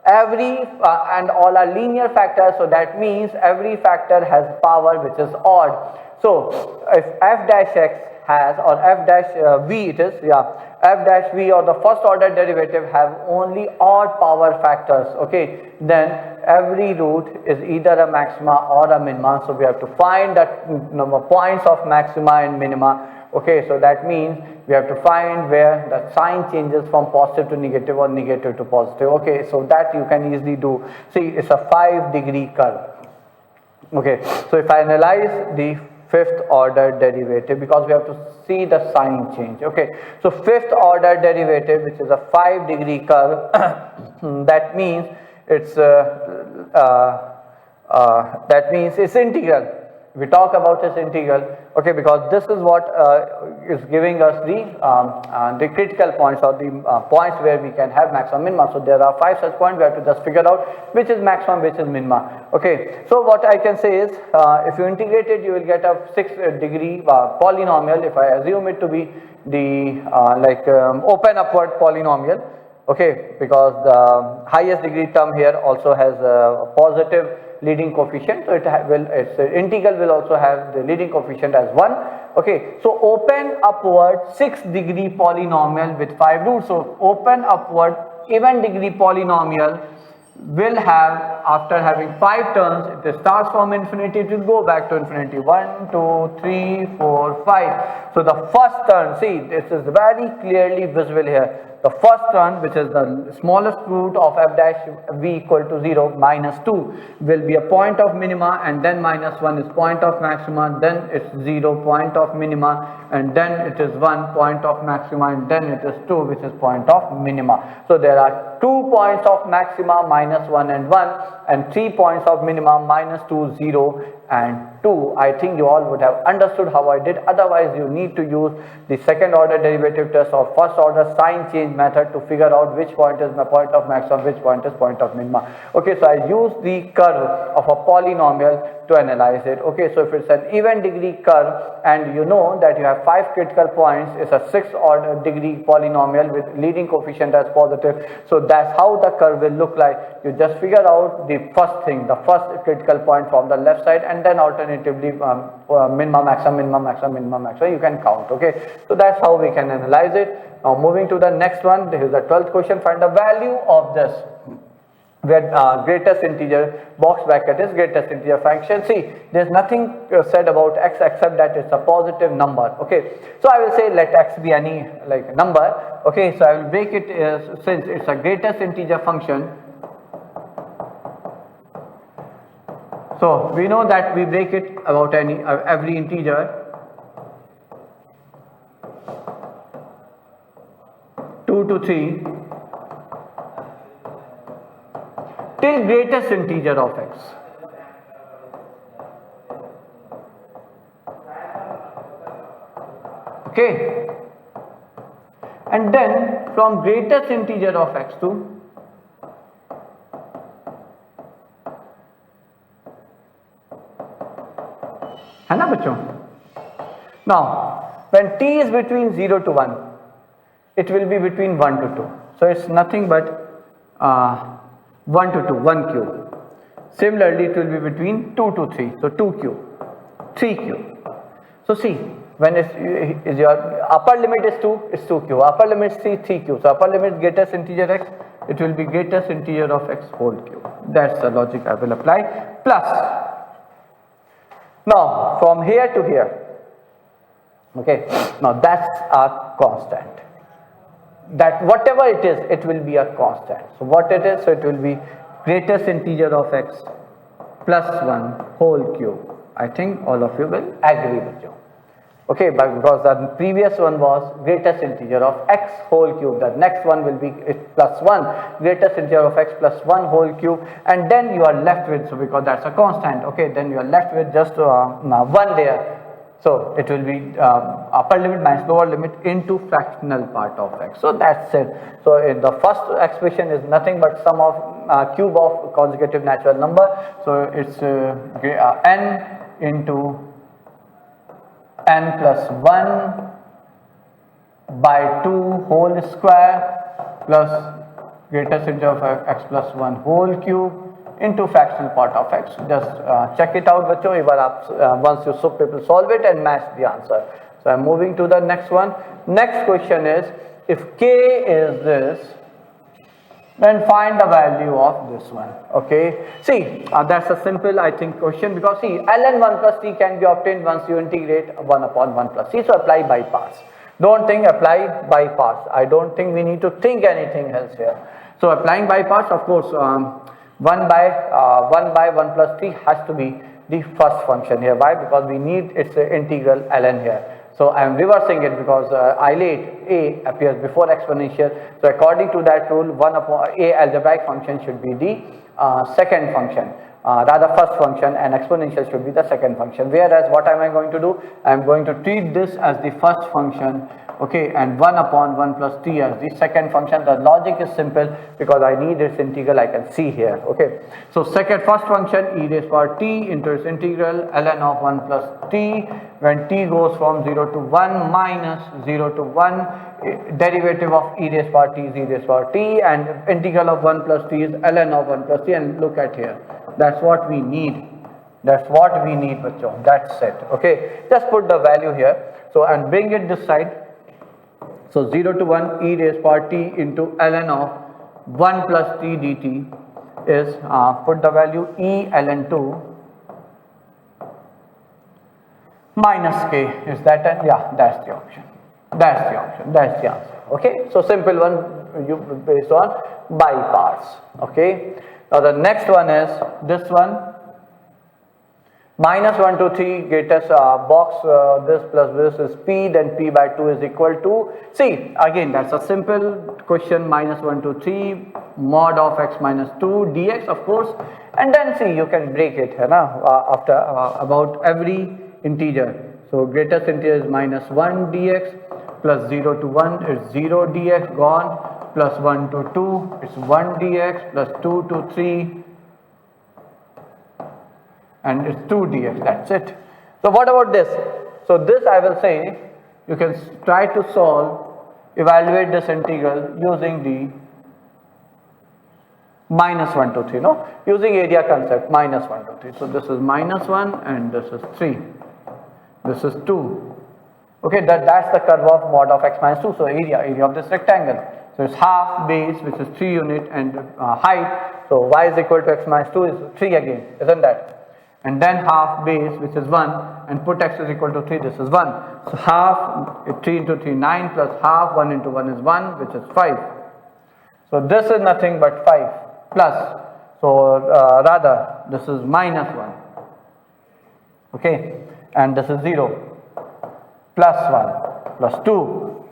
and all are linear factors, so that means every factor has power which is odd. So if f dash x has, or f dash v it is, f dash v or the first order derivative have only odd power factors, okay, then every root is either a maxima or a minima. So we have to find that number points of maxima and minima. Okay, so that means we have to find where the sign changes from positive to negative or negative to positive. Okay, so that you can easily do. See, it's a 5-degree curve. Okay, so if I analyze the 5th order derivative, because we have to see the sign change. Okay, so 5th order derivative, which is a 5-degree curve, that means it's integral. We talk about its integral, okay, because this is what is giving us the critical points, or the points where we can have maximum minima. So there are 5 such points. We have to just figure out which is maximum, which is minima. Okay, so what I can say is, if you integrate it, you will get a 6-degree polynomial. If I assume it to be the open upward polynomial, okay, because the highest degree term here also has a positive leading coefficient, so its integral will also have the leading coefficient as 1. Okay, so open upward 6-degree polynomial with 5 roots. So open upward even degree polynomial will have, after having 5 terms, it starts from infinity, it will go back to infinity. 1, 2, 3, 4, 5. So the first term, see, this is very clearly visible here. The first one, which is the smallest root of f dash v equal to 0, minus 2 will be a point of minima, and then minus 1 is point of maxima, then it's 0 point of minima, and then it is 1 point of maxima, and then it is 2 which is point of minima. So there are 2 points of maxima, minus 1 and 1, and 3 points of minima, minus 2, 0 and 2. I think you all would have understood how I did. Otherwise you need to use the second order derivative test or first order sign change method to figure out which point is my point of maximum, which point is point of minima. Okay, so I use the curve of a polynomial to analyze it. Okay, so if it's an even degree curve and you know that you have 5 critical points, it's a 6th order degree polynomial with leading coefficient as positive. So that's how the curve will look like. You just figure out the first thing, the first critical point from the left side, and then alternatively minima, maximum, minima, maximum, minima, maximum, you can count. Okay, so that's how we can analyze it. Now moving to the next one, this is the 12th question. Find the value of this, where greatest integer box bracket is greatest integer function. See, there's nothing said about x except that it's a positive number. Okay, so I will say let x be any like number. Okay, so I will break it since it's a greatest integer function. So we know that we break it about any every integer 2 to 3 till greatest integer of x. Okay, and then from greatest integer of x to है ना बच्चों. Now when t is between 0 to 1, it will be between 1 to 2. So it's nothing but 1 to 2, 1 cube. Similarly, it will be between 2 to 3. So 2 cube, 3 cube. So see, when is your upper limit is 2, it's 2 cube. Upper limit is 3 cube. So upper limit greatest integer x, it will be greatest integer of x whole cube. That's the logic I will apply. Plus, now from here to here, okay, now that's a constant. That whatever it is, it will be a constant. So what it is, so it will be greatest integer of x plus 1 whole cube. I think all of you will agree with you. Okay, but because the previous one was greatest integer of x whole cube, the next one will be plus 1 greatest integer of x plus 1 whole cube, and then you are left with, so because that's a constant, okay, then you are left with just 1 there. So it will be upper limit minus lower limit into fractional part of x. So that's it. So the first expression is nothing but sum of cube of consecutive natural number. So it's n into n plus 1 by 2 whole square plus greatest integer of x plus 1 whole cube into fractional part of x. Just check it out बच्चों. एक बार once you people solve it and match the answer. So I'm moving to the next one. Next question is, if k is this, then find the value of this one. Okay, see, that's a simple, I think, question, because see, ln 1 plus t can be obtained once you integrate 1 upon 1 plus t. So apply by parts. Don't think apply by parts. I don't think we need to think anything else here. So applying by parts, of course, 1 by 1 plus t has to be the first function here. Why? Because we need its integral ln here. So I am reversing it because IIT a appears before exponential. So according to that rule, 1 upon a algebraic function should be the second function, rather first function, and exponential should be the second function. Whereas what am I going to do? I am going to treat this as the first function, okay, and 1 upon 1 plus t as the second function. The logic is simple because I need its integral, I can see here. Okay, so first function e raised power t into its integral ln of 1 plus t when t goes from 0 to 1 minus 0 to 1, derivative of e raised power t is e raised power t, and integral of 1 plus t is ln of 1 plus t. And look at here, that's what we need. That's what we need, bachcho. That's it. Okay, just put the value here. So and bring it this side. So 0 to 1 e raised power t into ln of 1 plus t dt is, put the value e ln 2 minus k. Is that, and yeah, that's the option. That's the option. That's the answer. Okay, so simple one. based on by parts. Okay. Now the next one is this one. Minus 1 to 3 greatest box this plus this is p, then p by 2 is equal to, see again that's a simple question, minus 1 to 3 mod of x minus 2 dx of course, and then see you can break it after about every integer. So greatest integer is minus 1 dx, plus 0 to 1 is 0 dx gone, plus 1 to 2 it's 1 dx, plus 2 to 3 and it's 2 dx, that's it. So what about this? So this I will say you can try to evaluate this integral using the minus 1 to 3, using area concept, minus 1 to 3. So this is minus 1 and this is 3, this is 2. Okay, that's the curve of mod of x minus 2. So area of this rectangle. So it's half base, which is 3 unit, and height. So y is equal to x minus 2 is 3 again, isn't that? And then half base, which is 1, and put x is equal to 3, this is 1. So half, 3 into 3, 9, plus half, 1 into 1 is 1, which is 5. So this is nothing but 5 plus, so rather this is minus 1, okay, and this is 0, plus 1, plus 2,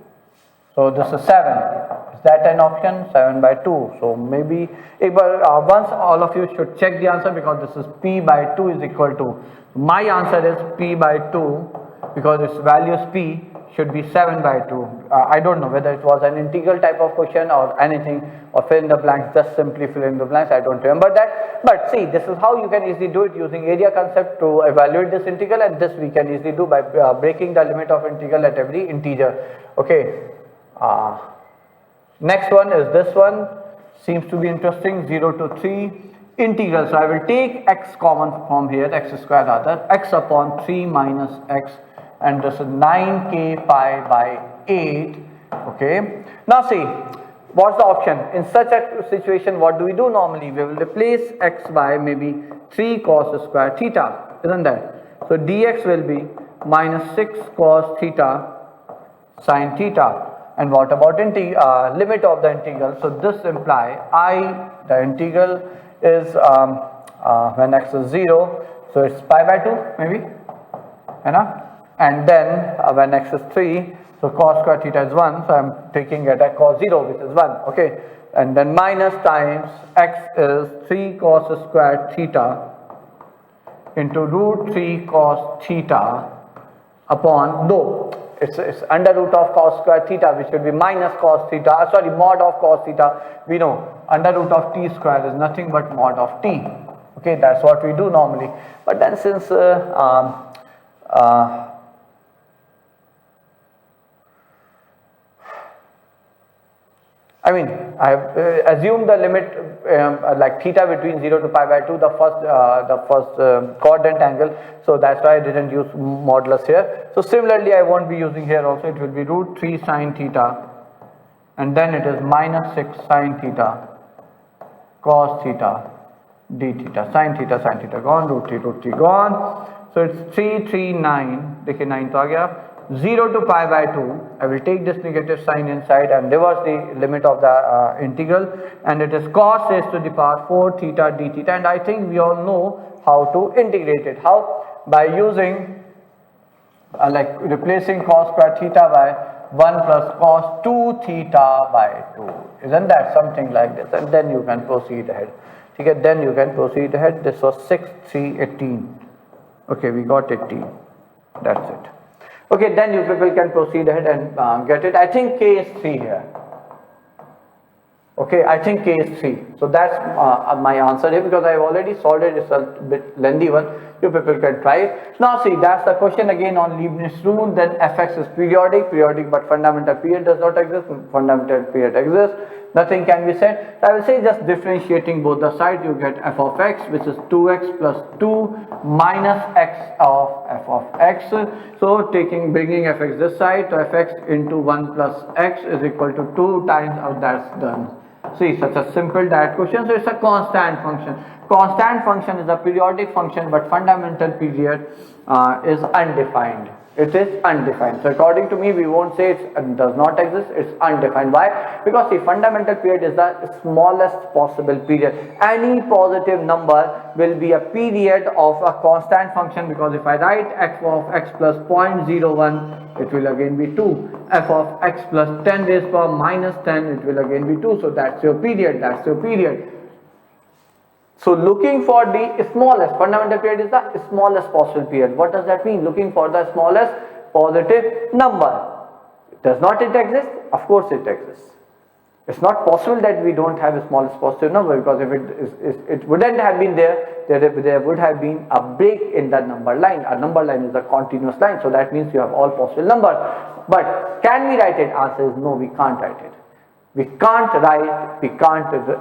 so this is 7. Is that an option? 7 by 2. So maybe, once all of you should check the answer, because this is p by 2 is equal to, my answer is p by 2, because its value is p should be 7 by 2. I don't know whether it was an integral type of question or anything, or fill in the blanks, just simply fill in the blanks, I don't remember that. But see, this is how you can easily do it using area concept to evaluate this integral, and this we can easily do by breaking the limit of integral at every integer. Okay. Next one is this one, seems to be interesting, 0 to 3 integral. So I will take x common from here, x square rather, x upon 3 minus x, and this is 9k pi by 8. Okay, now see what's the option in such a situation. What do we do normally? We will replace x by maybe 3 cos square theta, isn't that? So dx will be minus 6 cos theta sin theta. And what about limit of the integral? So this imply the integral is when x is 0, so it's pi by 2 maybe, and then when x is 3, so cos square theta is 1, so I'm taking it at cos 0, which is 1, okay, and then minus times x is 3 cos square theta into root 3 cos theta upon, though it's under root of cos square theta, which should be minus cos theta, mod of cos theta. We know under root of t square is nothing but mod of t. Okay, that's what we do normally. But then since I mean, I have assumed the limit like theta between 0 to pi by 2, the first coordinate angle. So that's why I didn't use modulus here. So similarly, I won't be using here also. It will be root 3 sine theta, and then it is minus 6 sine theta cos theta d theta, sine theta gone, root 3 gone. So it's 3 3 9. देखिए 9 तो आ गया. 0 to pi by 2, I will take this negative sign inside and reverse the limit of the integral, and it is cos raised to the power 4 theta d theta, and I think we all know how to integrate it. How? By using like replacing cos square theta by 1 plus cos 2 theta by 2. Isn't that something like this? And then you can proceed ahead. Okay, then you can proceed ahead. This was 6 3 18. Okay, we got 18. That's it. Okay, then you people can proceed ahead and get it. I think k is 3 here. Okay, I think k is 3. So that's my answer here, because I have already solved it. It's a bit lengthy one. You people can try it. Now see, that's the question again on Leibniz rule. Then fx is periodic, but fundamental period does not exist. Fundamental period exists. Nothing can be said. So I will say just differentiating both the sides, you get f of x, which is 2x plus 2 minus x of f of x. So bringing fx this side, so fx into 1 plus x is equal to 2 times, that's done. See, such a simple direct question. So it's a constant function. Constant function is a periodic function, but fundamental period is undefined. It is undefined. So according to me, we won't say it does not exist, it's undefined. Why? Because the fundamental period is the smallest possible period. Any positive number will be a period of a constant function, because if I write f of x plus 0.01, it will again be 2. F of x plus 10 raised power minus 10, it will again be 2. So that's your period, that's your period. So looking for the smallest, fundamental period is the smallest possible period. What does that mean? Looking for the smallest positive number. Does not it exist? Of course it exists. It's not possible that we don't have a smallest positive number, because if it wouldn't have been there would have been a break in the number line. A number line is a continuous line, so that means you have all possible numbers. But can we write it? Answer is no, we can't write it. We can't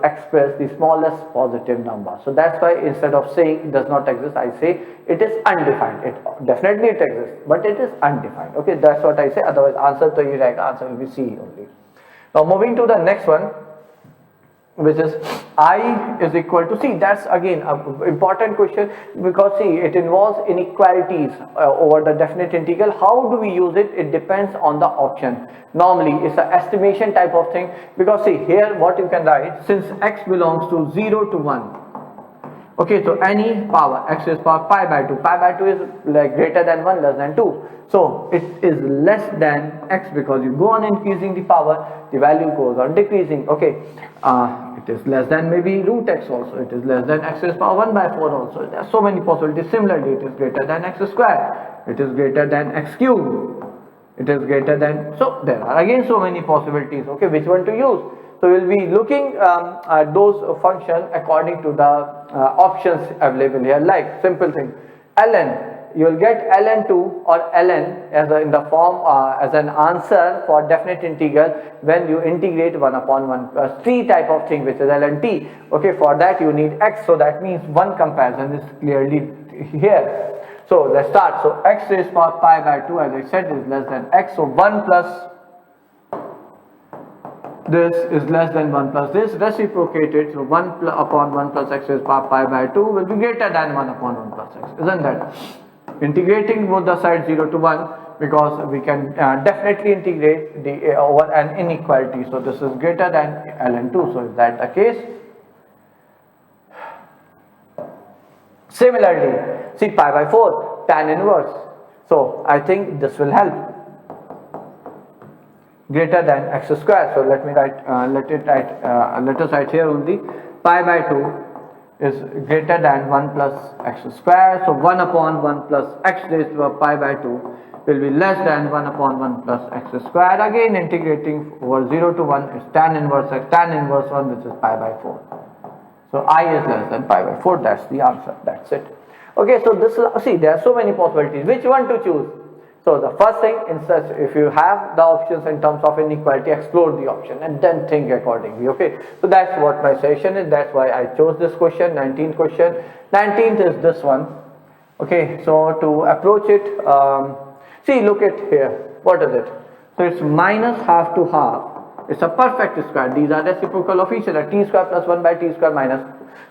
express the smallest positive number. So that's why instead of saying it does not exist, I say it is undefined. Definitely it exists, but it is undefined. Okay, that's what I say. Otherwise, answer will be C only. Now moving to the next one, which is I is equal to C. That's again an important question, because see, it involves inequalities over the definite integral. How do we use it? It depends on the option. Normally it's an estimation type of thing, because see here what you can write, since x belongs to 0 to 1. Okay, so any power, x is power pi by 2. Pi by 2 is like greater than 1, less than 2. So it is less than x, because you go on increasing the power, the value goes on decreasing. Okay, it is less than maybe root x also. It is less than x is power 1 by 4 also. There are so many possibilities. Similarly, it is greater than x square. It is greater than x cube. It is greater than, so there are again so many possibilities. Okay, which one to use? So we will be looking at those functions according to the options available here. Like simple thing, ln, you will get ln2 or ln as in the form as an answer for definite integral when you integrate 1 upon 1 plus t type of thing, which is ln t. Okay, for that you need x, so that means one comparison is clearly here. So let's start. So x raised power pi by 2, as I said, is less than x. So 1 plus this is less than 1 plus this, reciprocated. So 1 upon 1 plus x raised power pi by 2 will be greater than 1 upon 1 plus x, isn't that? Integrating both the sides 0 to 1, because we can definitely integrate the over an inequality. So this is greater than ln2. So is that the case? Similarly, see pi by 4, tan inverse. So I think this will help. Greater than x square. So let me write. Let us write here only. Pi by 2 is greater than 1 plus x square. So 1 upon 1 plus x raised to a pi by 2 will be less than 1 upon 1 plus x square. Again integrating over 0 to 1 is tan inverse x, tan inverse 1, which is pi by 4. So I is less than pi by 4. That's the answer. That's it. Okay, so this is, see, there are so many possibilities. Which one to choose? So the first thing, if you have the options in terms of inequality, explore the option and then think accordingly. Okay, so that's what my suggestion is. That's why I chose this question, 19th question. 19th is this one. Okay, so to approach it, see, look at here. What is it? So it's minus half to half. It's a perfect square. These are reciprocal of each other. T square plus 1 by t square minus.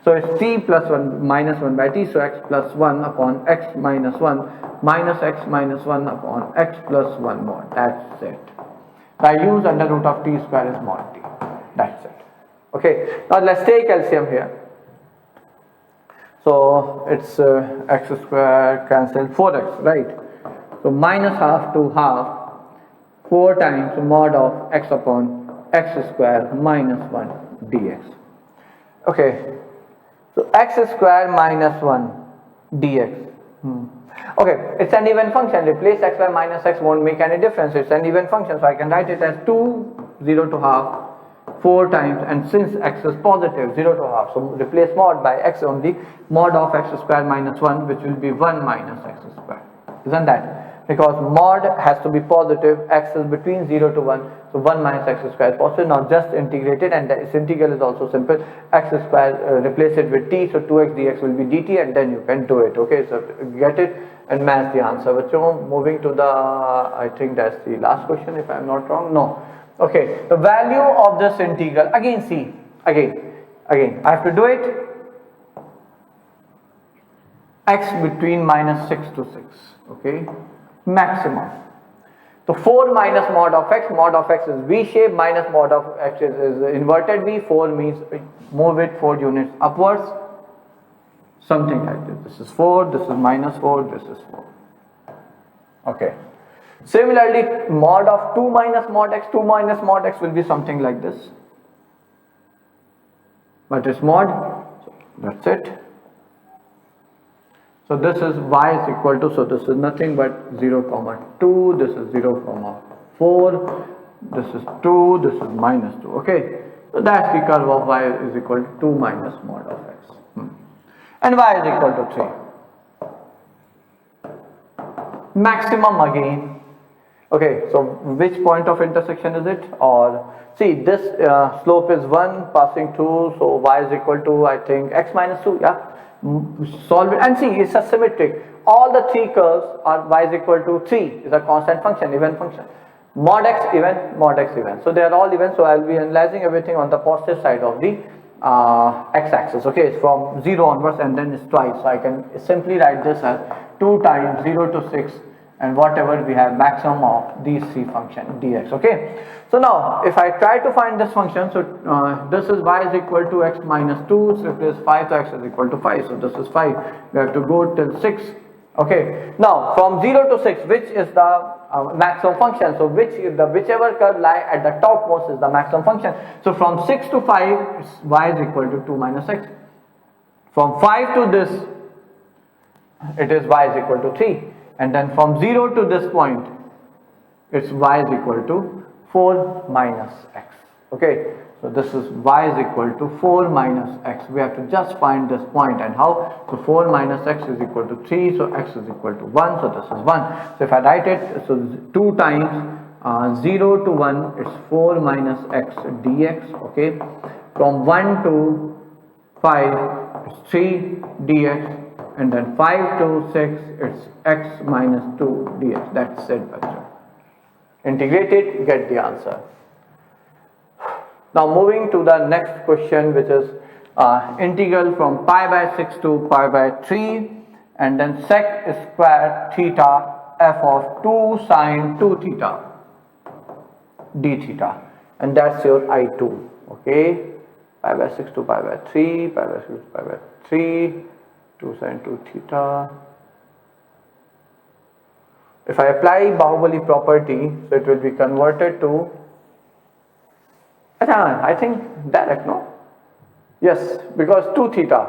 So it's t plus 1 minus 1 by t. So x plus 1 upon x minus 1 minus x minus 1 upon x plus 1 mod. That's it. I use under root of t square is mod t. That's it. Okay. Now let's take LCM here. So it's x square cancel 4x, right? So minus half to half, 4 times mod of x upon x square minus 1 dx. Okay, so x square minus 1 dx. Okay, it's an even function. Replace x by minus x won't make any difference. It's an even function, so I can write it as 2 0 to half 4 times, and since x is positive, 0 to half, so replace mod by x only, mod of x square minus 1, which will be 1 minus x square, isn't that? Because mod has to be positive, x is between 0 to 1, so 1 minus x square is positive. Now just integrate it, and this integral is also simple. X square, replace it with t, so 2x dx will be dt, and then you can do it. Okay, so get it and match the answer. But so moving to the, I think that's the last question if I am not wrong. No. Okay, the value of this integral, again see, again, I have to do it, x between minus 6 to 6, okay, maximum. So 4 minus mod of x is V shape, minus mod of x is inverted V. 4 means move it 4 units upwards, something like this. This is 4, this is minus 4, this is 4. Okay. Similarly, mod of 2 minus mod x will be something like this. But it's mod, so that's it. So this is y is equal to, so this is nothing but 0 comma 2, this is 0 comma 4, this is 2, this is minus 2. Okay, so that's the curve of y is equal to 2 minus mod of x. And y is equal to 3. Maximum again. Okay, so which point of intersection is it? Or see, this slope is 1 passing 2, so y is equal to, I think, x minus 2. Yeah. Solve it and see, it's a symmetric. All the 3 curves are y is equal to 3 is a constant function, even function. Mod x even, mod x even. So they are all even. So I'll be analyzing everything on the positive side of the x-axis. Okay, it's from 0 onwards and then it's twice. So I can simply write this as 2 times 0 to 6 and whatever we have maximum of these 3 function dx. Okay, so now if I try to find this function, so this is y is equal to x minus 2, so replace 5, so x is equal to 5, so this is 5. We have to go till 6. Okay, now from 0 to 6, which is the maximum function? So whichever curve lie at the topmost is the maximum function. So from 6 to 5, y is equal to 2 minus x. From 5 to this, it is y is equal to 3. And then from 0 to this point, it's y is equal to 4 minus x. Okay, so this is y is equal to 4 minus x. We have to just find this point, and how? So 4 minus x is equal to 3, so x is equal to 1, so this is 1. So if I write it, so 2 times 0 to 1, it's 4 minus x dx. Okay, from 1 to 5, it's 3 dx. And then 5 to 6, it's x minus 2 dx. That's it. Integrate it, get the answer. Now moving to the next question, which is integral from pi by 6 to pi by 3, and then sec square theta f of 2 sine 2 theta d theta, and that's your I2. Okay, pi by 6 to pi by 3, pi by 6 to pi by 3. 2 sine 2 theta. If I apply Bahubali property, so it will be converted to, I think direct, no? Yes, because 2 theta.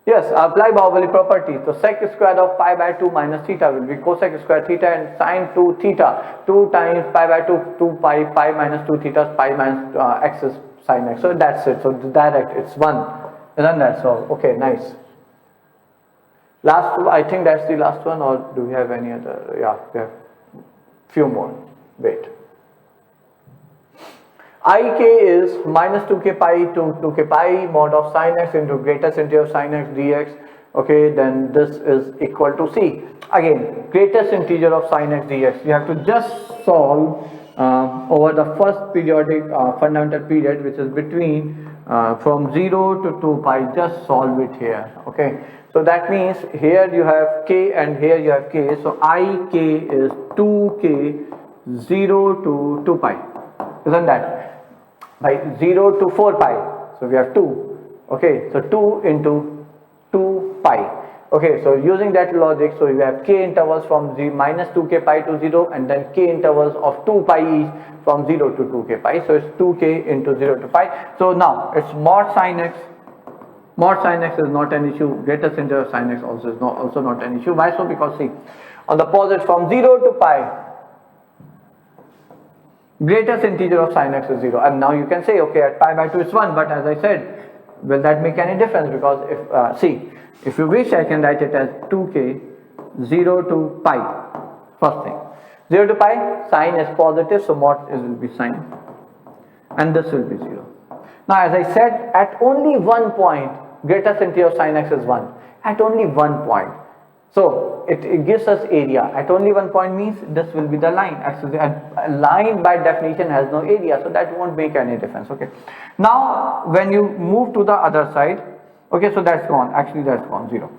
Yes, apply Bahubali property. So sec square of pi by 2 minus theta will be cosec square theta, and sine 2 theta. 2 times pi by 2, 2 pi, pi minus 2 theta, pi minus x is sine x. So that's it. So direct, it's 1. Isn't that so? Okay, nice. Last, I think that's the last one, or do we have any other? Yeah, we have few more. Wait. Ik is minus 2k pi to 2k pi mod of sin x into greatest integer of sin x dx. Okay, then this is equal to c. Again, greatest integer of sin x dx. You have to just solve over the first periodic fundamental period, which is between from 0 to 2 pi. Just solve it here. Okay, so that means here you have k and here you have k. So ik is 2k 0 to 2 pi, isn't that? By 0 to 4 pi, so we have 2. Okay, so 2 into 2 pi. Okay, so using that logic, so you have k intervals from minus 2k pi to 0, and then k intervals of 2 pi each from 0 to 2k pi. So it's 2k into 0 to pi. So now it's mod sin x. Mod sin x is not an issue. Greatest integer of sin x also is not an issue. Why so? Because see, on the positive from 0 to pi, greatest integer of sin x is 0. And now you can say, okay, at pi by 2 it's 1. But as I said, will that make any difference? Because if see, if you wish, I can write it as 2k 0 to pi. First thing, 0 to pi, sine is positive, so mod will be sine, and this will be 0. Now as I said, at only one point, greatest integer of sin x is 1. At only one point. So it gives us area. At only one point means this will be the line. Actually, a line by definition has no area, so that won't make any difference. Okay. Now when you move to the other side, okay, so that's gone. Actually, that's gone, 0.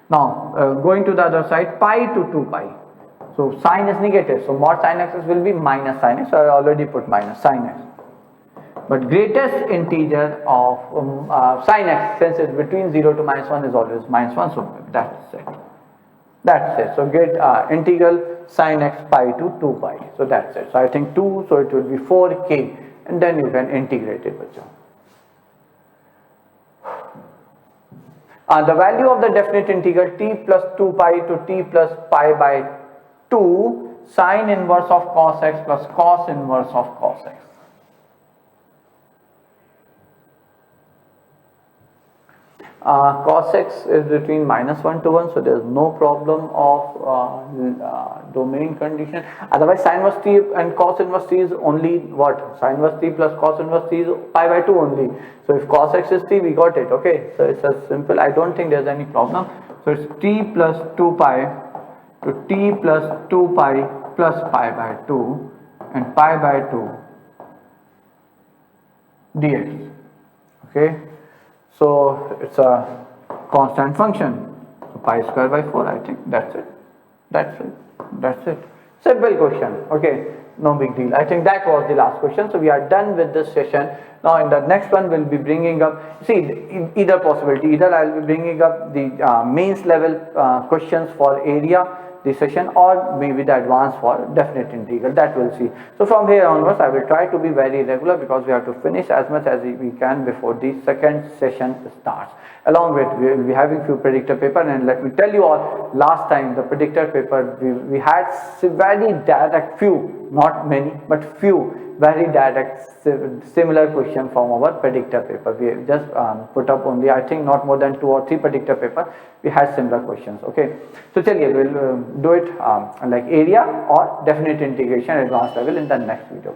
Now going to the other side, pi to 2 pi. So sine is negative, so mod sin x will be minus sin x, so I already put minus sin x. But greatest integer of sin x, since it's between 0 to -1, is always -1, so that's it. That's it. So get integral sin x pi to 2 pi. So that's it. So I think 2, so it will be 4k, and then you can integrate it. The value of the definite integral t plus 2 pi to t plus pi by 2 sin inverse of cos x plus cos inverse of cos x. Cos x is between -1 to 1, so there is no problem of domain condition. Otherwise, sin inverse t and cos inverse t is only what? Sin inverse t plus cos inverse t is pi by 2 only. So if cos x is t, we got it. Okay, so it's as simple. I don't think there's any problem. So it's t plus 2 pi to t plus 2 pi plus pi by 2 and pi by 2 dx. Okay. So it's a constant function. So pi square by 4, I think that's it. That's it. That's it. Simple question. Okay, no big deal. I think that was the last question. So we are done with this session. Now in the next one we'll be bringing up, see, either possibility, either I'll be bringing up the mains level questions for area, the session, or maybe the advanced for definite integral, that we'll see. So from here onwards I will try to be very regular, because we have to finish as much as we can before the second session starts. Along with, we will be having few predictor paper, and let me tell you all, last time the predictor paper we had very direct, few, not many, but few very direct similar question from our predictor paper. We just put up only, I think not more than 2 or 3 predictor paper, we had similar questions. Okay, so chaliye, we'll do it like area or definite integration advanced level in the next video.